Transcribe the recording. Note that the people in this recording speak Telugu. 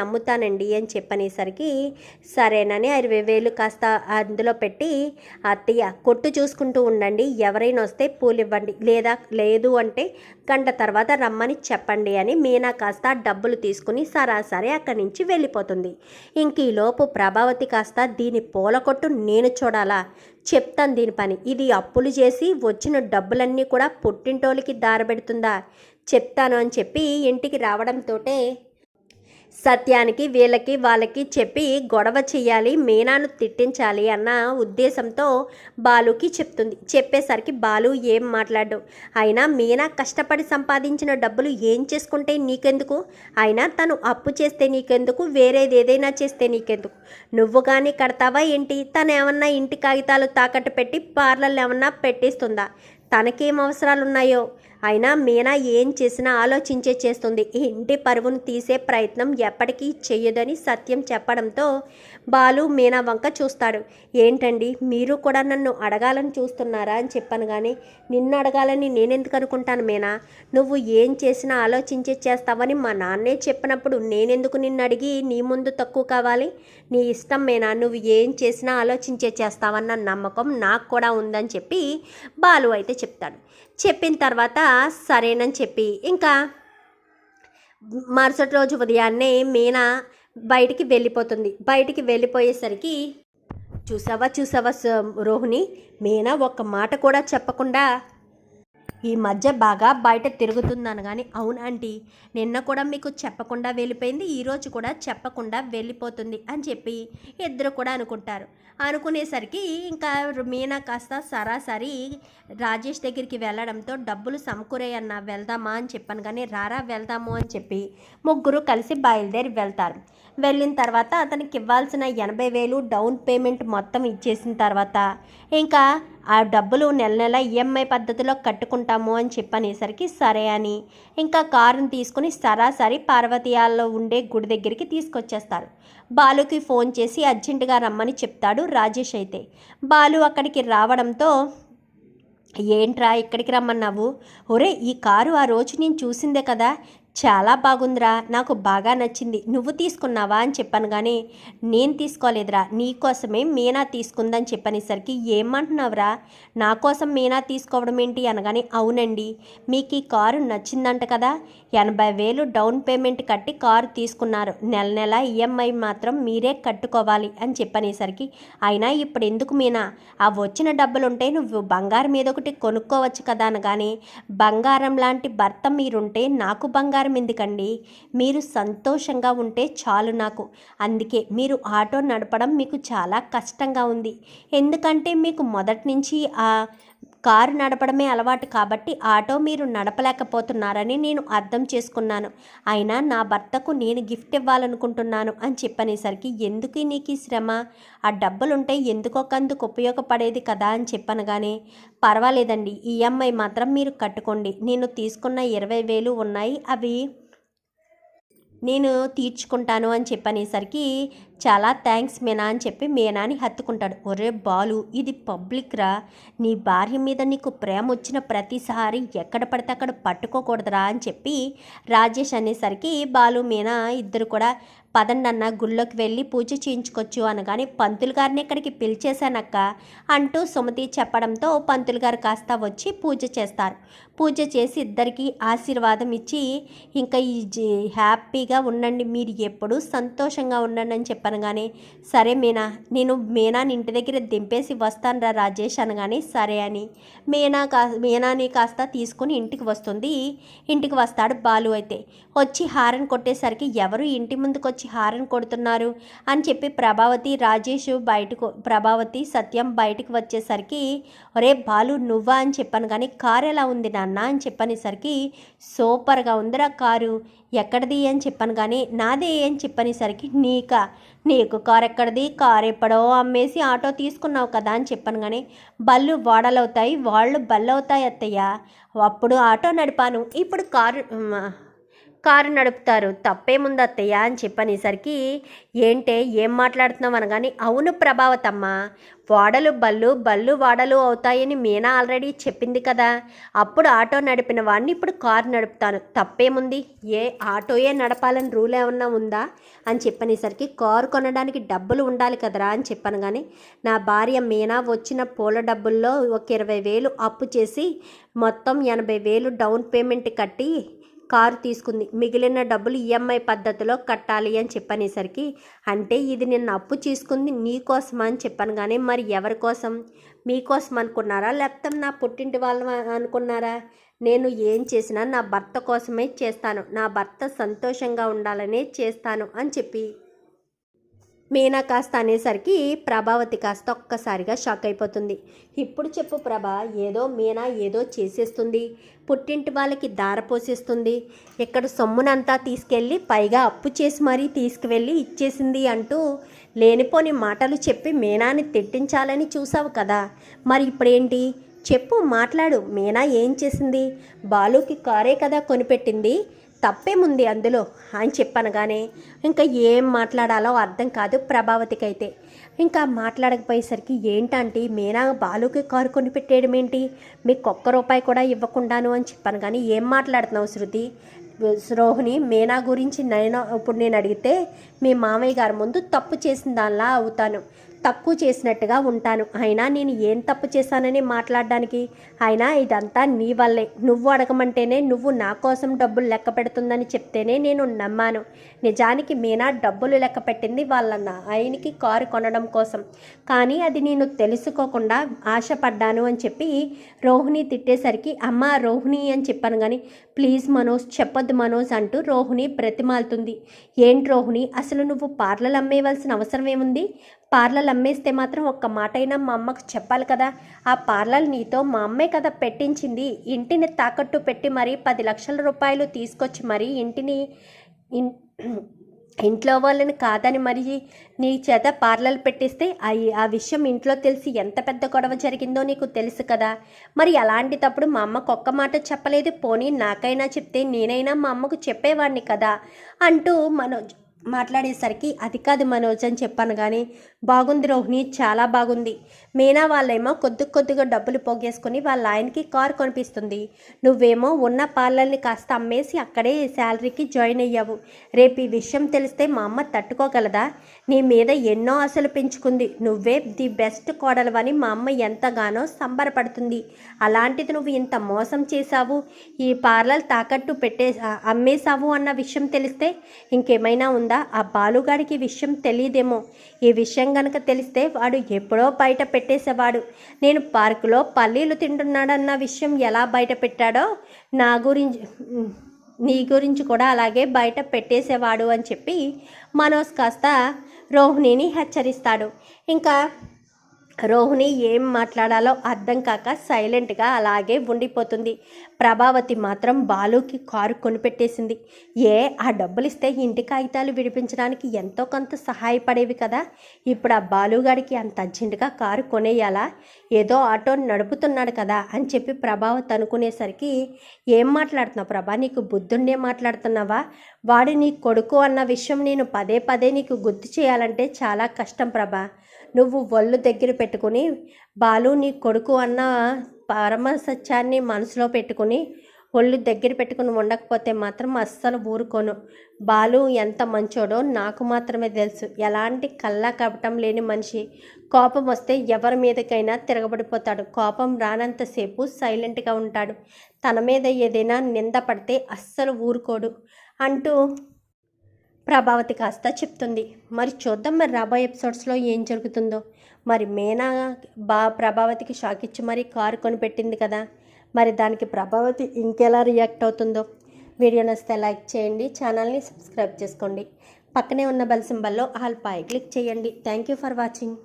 అమ్ముతానండి అని చెప్పనేసరికి సరేనని 60,000 కాస్త అందులో పెట్టి, అత్తయ్య కొట్టు చూసుకుంటూ ఉండండి, ఎవరైనా వస్తే పూలు ఇవ్వండి, లేదు అంటే గంట తర్వాత రమ్మని చెప్పండి అని మీనా కాస్త డబ్బులు తీసుకుని సరాసరి అక్కడి నుంచి వెళ్ళిపోతుంది. ఇంక ఈలోపు ప్రభావతి కాస్త దీని పూల కొట్టు నేను చూడాలా, చెప్తాను దీని పని, ఇది అప్పులు చేసి వచ్చిన డబ్బులన్నీ కూడా పుట్టింటోళ్ళకి దారబెడుతుందా, చెప్తాను అని చెప్పి ఇంటికి రావడంతోటే సత్యానికి వాళ్ళకి చెప్పి గొడవ చెయ్యాలి, మీనాను తిట్టించాలి అన్న ఉద్దేశంతో బాలుకి చెప్తుంది. చెప్పేసరికి బాలు ఏం మాట్లాడు, అయినా మీనా కష్టపడి సంపాదించిన డబ్బులు ఏం చేసుకుంటే నీకెందుకు, అయినా తను అప్పు చేస్తే నీకెందుకు, వేరేది ఏదైనా చేస్తే నీకెందుకు, నువ్వు కానీ కడతావా ఏంటి, తను ఏమన్నా ఇంటి కాగితాలు తాకట్టు పెట్టి పార్లర్లు ఏమన్నా పెట్టేస్తుందా, తనకేం అవసరాలు ఉన్నాయో, అయినా మీనా ఏం చేసినా ఆలోచించే చేస్తుంది, ఈ ఇంటి పరువును తీసే ప్రయత్నం ఎప్పటికీ చెయ్యదని సత్యం చెప్పడంతో బాలు మీనా వంక చూస్తాడు. ఏంటండి మీరు కూడా నన్ను అడగాలని చూస్తున్నారా అని చెప్పాను, కానీ నిన్ను అడగాలని నేనెందుకు అనుకుంటాను మీనా, నువ్వు ఏం చేసినా ఆలోచించే చేస్తావని మా నాన్నే చెప్పినప్పుడు నేనెందుకు నిన్ను అడిగి నీ ముందు తక్కువ కావాలి, నీ ఇష్టం మీనా, నువ్వు ఏం చేసినా ఆలోచించే చేస్తావన్న నమ్మకం నాకు కూడా ఉందని చెప్పి బాలు అయితే చెప్తాడు. చెప్పిన తర్వాత సరేనని చెప్పి ఇంకా మరుసటి రోజు ఉదయాన్నే మీనా బయటికి వెళ్ళిపోతుంది. బయటికి వెళ్ళిపోయేసరికి చూసావా రోహిణి, మీనా ఒక్క మాట కూడా చెప్పకుండా ఈ మధ్య బాగా బయట తిరుగుతున్నాను కానీ, అవును ఆంటీ, నిన్న కూడా మీకు చెప్పకుండా వెళ్ళిపోయింది, ఈరోజు కూడా చెప్పకుండా వెళ్ళిపోతుంది అని చెప్పి ఇద్దరు కూడా అనుకుంటారు. అనుకునేసరికి ఇంకా మీనా కాస్త సరాసరి రాజేష్ దగ్గరికి వెళ్ళడంతో డబ్బులు సమకూరేయన్నా వెళ్దామా అని చెప్పాను, కానీ రారా వెళ్దాము అని చెప్పి ముగ్గురు కలిసి బయలుదేరి వెళ్తారు. వెళ్ళిన తర్వాత అతనికి ఇవ్వాల్సిన 80,000 డౌన్ పేమెంట్ మొత్తం ఇచ్చేసిన తర్వాత ఇంకా ఆ డబ్బులు నెల నెల ఈఎంఐ పద్ధతిలో కట్టుకుంటాము అని చెప్పనేసరికి సరే అని ఇంకా కారుని తీసుకుని సరాసరి పార్వతీయాల్లో ఉండే గుడి దగ్గరికి తీసుకొచ్చేస్తారు. బాలుకి ఫోన్ చేసి అర్జెంటుగా రమ్మని చెప్తాడు రాజేష్. అయితే బాలు అక్కడికి రావడంతో ఏంట్రా ఇక్కడికి రమ్మన్నావు, ఒరే ఈ కారు ఆ రోజు నేను చూసిందే కదా, చాలా బాగుందిరా, నాకు బాగా నచ్చింది, నువ్వు తీసుకున్నావా అని చెప్పాను, కానీ నేను తీసుకోలేదురా, నీకోసమే మీనా తీసుకుందని చెప్పనేసరికి ఏమంటున్నావురా, నా కోసం మీనా తీసుకోవడం ఏంటి అనగానే అవునండి మీకు ఈ కారు నచ్చిందంట కదా, 80,000 డౌన్ పేమెంట్ కట్టి కారు తీసుకున్నారు, నెల నెల ఈఎంఐ మాత్రం మీరే కట్టుకోవాలి అని చెప్పనేసరికి అయినా ఇప్పుడు ఎందుకు మీనా, ఆ వచ్చిన డబ్బులుంటే నువ్వు బంగారం మీద ఒకటి కొనుక్కోవచ్చు కదా అనగానే బంగారం లాంటి భర్త మీరుంటే నాకు బంగారం ఎందుకండి, మీరు సంతోషంగా ఉంటే చాలు నాకు, అందుకే మీరు ఆటో నడపడం మీకు చాలా కష్టంగా ఉంది, ఎందుకంటే మీకు మొదటి నుంచి ఆ కారు నడపడమే అలవాటు కాబట్టి ఆటో మీరు నడపలేకపోతున్నారని నేను అర్థం చేసుకున్నాను, అయినా నా భర్తకు నేను గిఫ్ట్ ఇవ్వాలనుకుంటున్నాను అని చెప్పనేసరికి ఎందుకు నీకు ఈ శ్రమ, ఆ డబ్బులుంటే ఎందుకొకందుకు ఉపయోగపడేది కదా అని చెప్పనగానే పర్వాలేదండి ఈఎంఐ మాత్రం మీరు కట్టుకోండి, నేను తీసుకున్న 20,000 ఉన్నాయి, అవి నేను తీర్చుకుంటాను అని చెప్పనేసరికి చాలా థ్యాంక్స్ మీనా అని చెప్పి మీనాని హత్తుకుంటాడు. ఒరే బాలు, ఇది పబ్లిక్ రా, నీ భార్య మీద నీకు ప్రేమ వచ్చిన ప్రతిసారి ఎక్కడ పడితే అక్కడ పట్టుకోకూడదురా అని చెప్పి రాజేష్ అనేసరికి బాలు మీనా ఇద్దరు కూడా పదండన్న గుళ్ళోకి వెళ్ళి పూజ చేయించుకోవచ్చు అనగానే పంతులు గారిని ఇక్కడికి పిలిచేశానక్క అంటూ సుమతి చెప్పడంతో పంతులు గారు కాస్త వచ్చి పూజ చేస్తారు. పూజ చేసి ఇద్దరికి ఆశీర్వాదం ఇచ్చి ఇంకా హ్యాపీగా ఉండండి, మీరు ఎప్పుడూ సంతోషంగా ఉండండి అని చెప్పనగానే సరే మీనా, నేను మీనాని ఇంటి దగ్గర దింపేసి వస్తాను రా రాజేష్ అనగానే సరే అని మీనాని కాస్త తీసుకుని ఇంటికి వస్తుంది. ఇంటికి వస్తాడు బాలు. అయితే వచ్చి హారన్ కొట్టేసరికి ఎవరు ఇంటి ముందుకు వచ్చి హారన్ కొడుతున్నారు అని చెప్పి ప్రభావతి సత్యం బయటికి వచ్చేసరికి ఒరే బాలు నువ్వా అని చెప్పాను, కానీ కారు ఎలా ఉంది నాన్న అని చెప్పనేసరికి సూపర్గా ఉందిరా కారు, ఎక్కడిది అని చెప్పాను, కానీ నాదే అని చెప్పనేసరికి నీకు కారు ఎక్కడిది, కారు ఎప్పుడో అమ్మేసి ఆటో తీసుకున్నావు కదా అని చెప్పాను, కానీ బళ్ళు వాడలవుతాయి, వాళ్ళు బళ్ళు అవుతాయి అత్తయ్య, అప్పుడు ఆటో నడిపాను, ఇప్పుడు కారు నడుపుతారు. తప్పేముంది అత్తయ్య అని చెప్పనేసరికి, ఏంటే ఏం మాట్లాడుతున్నావు అనగానే, అవును ప్రభావతమ్మ, వాడలు బళ్ళు బళ్ళు వాడలు అవుతాయని మీనా ఆల్రెడీ చెప్పింది కదా. అప్పుడు ఆటో నడిపిన వాడిని ఇప్పుడు కారు నడుపుతాను, తప్పేముంది, ఏ ఆటోయే నడపాలని రూల్ ఏమన్నా ఉందా అని చెప్పనేసరికి, కారు కొనడానికి డబ్బులు ఉండాలి కదరా అని చెప్పాను. కానీ నా భార్య మీనా వచ్చిన పూల డబ్బుల్లో ఒక 20,000 అప్పు చేసి మొత్తం 80,000 డౌన్ పేమెంట్ కట్టి కారు తీసుకుంది. మిగిలిన డబ్బులు ఈఎంఐ పద్ధతిలో కట్టాలి అని చెప్పనేసరికి, అంటే ఇది నిన్న అప్పు చేసుకుంది నీకోసమా అని చెప్పాను. కానీ మరి ఎవరి కోసం, మీకోసం అనుకున్నారా లేకపోతే నా పుట్టింటి వాళ్ళ అనుకున్నారా? నేను ఏం చేసినా నా భర్త కోసమే చేస్తాను, నా భర్త సంతోషంగా ఉండాలనే చేస్తాను అని చెప్పి మీనా కాస్త అనేసరికి ప్రభావతి కాస్త ఒక్కసారిగా షాక్ అయిపోతుంది. ఇప్పుడు చెప్పు ప్రభా, ఏదో మీనా ఏదో చేసేస్తుంది, పుట్టింటి వాళ్ళకి దారపోసేస్తుంది, ఇక్కడ సొమ్మునంతా తీసుకెళ్ళి పైగా అప్పు చేసి మరీ తీసుకువెళ్ళి ఇచ్చేసింది అంటూ లేనిపోని మాటలు చెప్పి మీనాని తిట్టించాలని చూసావు కదా. మరి ఇప్పుడేంటి చెప్పు, మాట్లాడు. మీనా ఏం చేసింది? బాలుకి కారే కదా కొనిపెట్టింది, తప్పేముంది అందులో అని చెప్పనగానే ఇంకా ఏం మాట్లాడాలో అర్థం కాదు ప్రభావతికి. అయితే ఇంకా మాట్లాడకపోయేసరికి, ఏంటంటే మీనా బాలుకి కారు కొనిపెట్టేయడం ఏంటి, మీకు ఒక్క రూపాయి కూడా ఇవ్వకుండాను అని చెప్పాను. కానీ ఏం మాట్లాడుతున్నావు శృతి, రోహిణి మీనా గురించి ఇప్పుడు నేను అడిగితే మీ మామయ్య గారి ముందు తప్పు చేసిన దానిలా అవుతాను, తక్కువ చేసినట్టుగా ఉంటాను. అయినా నేను ఏం తప్పు చేశానని మాట్లాడడానికి? అయినా ఇదంతా నీ వల్లే, నువ్వు అడగమంటేనే, నువ్వు నా కోసం డబ్బులు లెక్క పెడుతుందని చెప్తేనే నేను నమ్మాను. నిజానికి మీనా డబ్బులు లెక్క పెట్టింది వాళ్ళ ఆయనకి కారు కొనడం కోసం, కానీ అది నేను తెలుసుకోకుండా ఆశపడ్డాను అని చెప్పి రోహిణి తిట్టేసరికి, అమ్మ రోహిణి అని చెప్పాను. కానీ ప్లీజ్ మనోజ్ చెప్పొద్దు మనోజ్ అంటూ రోహిణి బ్రతిమాలుతుంది. ఏంటి రోహిణి, అసలు నువ్వు పార్లర్ అమ్మేయవలసిన అవసరం ఏముంది? పార్లర్ అమ్మేస్తే మాత్రం ఒక్క మాట అయినా మా అమ్మకు చెప్పాలి కదా. ఆ పార్లర్ నీతో మా అమ్మే కదా పెట్టించింది. ఇంటిని తాకట్టు పెట్టి మరీ 10 లక్షల రూపాయలు తీసుకొచ్చి మరీ ఇంట్లో వాళ్ళని కాదని మరి నీ చేత పార్లర్ పెట్టిస్తే ఆ విషయం ఇంట్లో తెలిసి ఎంత పెద్ద గొడవ జరిగిందో నీకు తెలుసు కదా. మరి అలాంటిటప్పుడు మా అమ్మకు ఒక్క మాట చెప్పలేదు, పోనీ నాకైనా చెప్తే నేనైనా మా అమ్మకు చెప్పేవాడిని కదా అంటూ మనోజ్ మాట్లాడేసరికి, అది కాదు మనోజ్ అని చెప్పాను. కానీ బాగుంది రోహిణి, చాలా బాగుంది. మీనా వాళ్ళేమో కొద్దిగా డబ్బులు పోగేసుకుని వాళ్ళ ఆయనకి కారు కొనిపిస్తుంది, నువ్వేమో ఉన్న పార్లర్ని కాస్త అమ్మేసి అక్కడే శాలరీకి జాయిన్ అయ్యావు. రేపు ఈ విషయం తెలిస్తే మా అమ్మ తట్టుకోగలదా? నీ మీద ఎన్నో ఆశలు పెంచుకుంది, నువ్వే ది బెస్ట్ కోడలవని మా అమ్మ ఎంతగానో సంబరపడుతుంది. అలాంటిది నువ్వు ఇంత మోసం చేశావు, ఈ పార్లర్ తాకట్టు అమ్మేశావు అన్న విషయం తెలిస్తే ఇంకేమైనా ఉందా? ఆ బాలుగాడికి విషయం తెలియదేమో. ఈ విషయం గనక తెలిస్తే వాడు ఎప్పుడో బయట పెట్టేసేవాడు. నేను పార్కులో పల్లీలు తింటున్నాడన్న విషయం ఎలా బయట పెట్టాడో నీ గురించి కూడా అలాగే బయట పెట్టేసేవాడు అని చెప్పి మనోజ్ కాస్త రోహిణిని హెచ్చరిస్తాడు. ఇంకా రోహిణి ఏం మాట్లాడాలో అర్థం కాక సైలెంట్గా అలాగే ఉండిపోతుంది. ప్రభావతి మాత్రం బాలుకి కారు కొనిపెట్టేసింది. ఆ డబ్బులు ఇస్తే ఇంటి కాగితాలు విడిపించడానికి ఎంతో కొంత సహాయపడేవి కదా. ఇప్పుడు ఆ బాలుగాడికి అంత అర్జెంటుగా కారు కొనేయాలా? ఏదో ఆటో నడుపుతున్నాడు కదా అని చెప్పి ప్రభావతి అనుకునేసరికి, ఏం మాట్లాడుతున్నావు ప్రభా, నీకు బుద్ధుండే మాట్లాడుతున్నావా? వాడు నీ కొడుకు అన్న విషయం నేను పదే నీకు గుర్తు చేయాలంటే చాలా కష్టం ప్రభా. నువ్వు ఒళ్ళు దగ్గర పెట్టుకుని బాలు నీ కొడుకు అన్న పరమ సత్యాన్ని మనసులో పెట్టుకుని ఒళ్ళు దగ్గర పెట్టుకుని ఉండకపోతే మాత్రం అస్సలు ఊరుకోను. బాలు ఎంత మంచోడో నాకు మాత్రమే తెలుసు. ఎలాంటి కల్లా కపటం లేని మనిషి. కోపం వస్తే ఎవరి మీదకైనా తిరగబడిపోతాడు. కోపం రానంతసేపు సైలెంట్గా ఉంటాడు. తన మీద ఏదైనా నింద పడితే అస్సలు ఊరుకోడు అంటూ ప్రభావతి కాస్త చెప్తుంది. మరి చూద్దాం, మరి రాబోయే ఎపిసోడ్స్లో ఏం జరుగుతుందో. మరి మీనా ప్రభావతికి షాక్ ఇచ్చి మరి కారు కొనిపెట్టింది కదా, మరి దానికి ప్రభావతి ఇంకెలా రియాక్ట్ అవుతుందో. వీడియో నచ్చితే లైక్ చేయండి, ఛానల్ని సబ్స్క్రైబ్ చేసుకోండి, పక్కనే ఉన్న బెల్ సింబల్లో ఆల్ పై క్లిక్ చేయండి. Thank you for watching.